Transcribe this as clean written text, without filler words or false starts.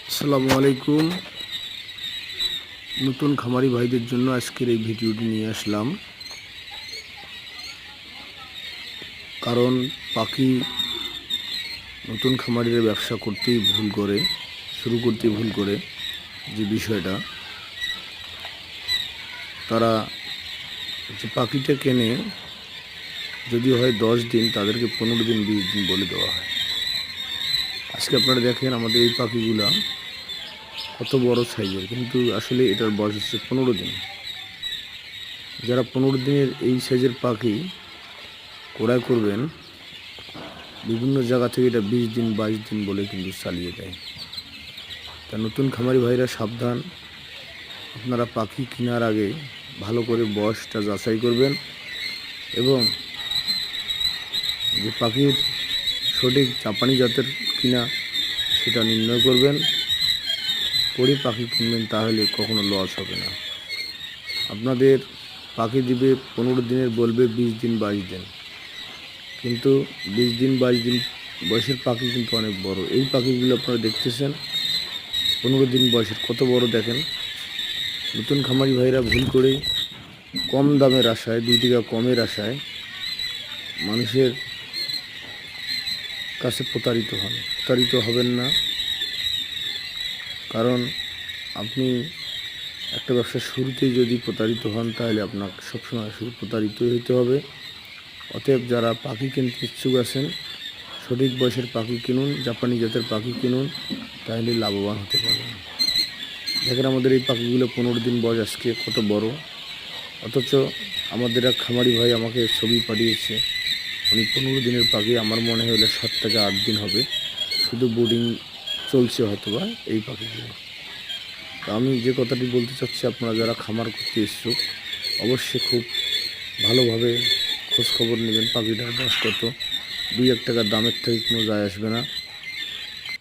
আসসালামু আলাইকুম। নতুন খামারি ভাইদের জন্য আজকের এই ভিডিওটি নিয়ে আসলাম। কারণ পাখি নতুন খামারিরা ব্যবসা করতেই ভুল করে, শুরু করতেই ভুল করে। যে বিষয়টা, তারা যে পাখিটা কেনে, যদি হয় 10 দিন, তাদেরকে 15 দিন 20 দিন বলে দেওয়া হয়। আজকে আপনারা দেখেন আমাদের এই পাখিগুলা কত বড় সাইজের, কিন্তু আসলে এটার বয়স হচ্ছে 15 দিন। যারা 15 দিনের এই সাইজের পাখি ক্রয় করবেন, বিভিন্ন জায়গা থেকে এটা 20 দিন 22 দিন বলে কিন্তু চালিয়ে দেয়। তা নতুন খামারি ভাইরা সাবধান, আপনারা পাখি কেনার আগে ভালো করে বয়সটা যাচাই করবেন এবং যে পাখির সঠিক জাপানি জাতের কিনা সেটা নির্ণয় করবেন, করে পাখি কিনবেন, তাহলে কখনো লস হবে না। আপনাদের পাখি দিবে 15 দিনের, বলবে 20 দিন 22 দিন, কিন্তু 20 দিন 22 দিন বয়সের পাখি কিন্তু অনেক বড়। এই পাখিগুলো আপনারা দেখতেছেন 15 দিন বয়সের, কত বড় দেখেন। নতুন খামারি ভাইরা ভুল করে কম দামের আশায়, 2 টাকা কমের আশায় মানুষের কাছে প্রতারিত হন। প্রতারিত হবেন না, কারণ আপনি একটা ব্যবসার শুরুতেই যদি প্রতারিত হন, তাহলে আপনাকে সবসময় শুধু প্রতারিতই হতে হবে। অতএব যারা পাখি কিনতে ইচ্ছুক আছেন, সঠিক বয়সের পাখি কিনুন, জাপানি জাতের পাখি কিনুন, তাহলে লাভবান হতে পারবেন। দেখেন আমাদের এই পাখিগুলো 15 দিন বয়স, আজকে কত বড়। অথচ আমাদের এক খামারি ভাই আমাকে ছবি পাঠিয়েছে, উনি 15 দিনের পাখি, আমার মনে হলো 7 থেকে 8 দিন হবে, শুধু বোর্ডিং চলছে হয়তোবা এই পাখিগুলো। তো আমি যে কথাটি বলতে চাচ্ছি, আপনারা যারা খামার করতে ইচ্ছুক, অবশ্যই খুব ভালোভাবে খোঁজখবর নেবেন পাখিটার বয়স কত। 2-1 টাকার দামের থেকে কোনো যায় আসবে না।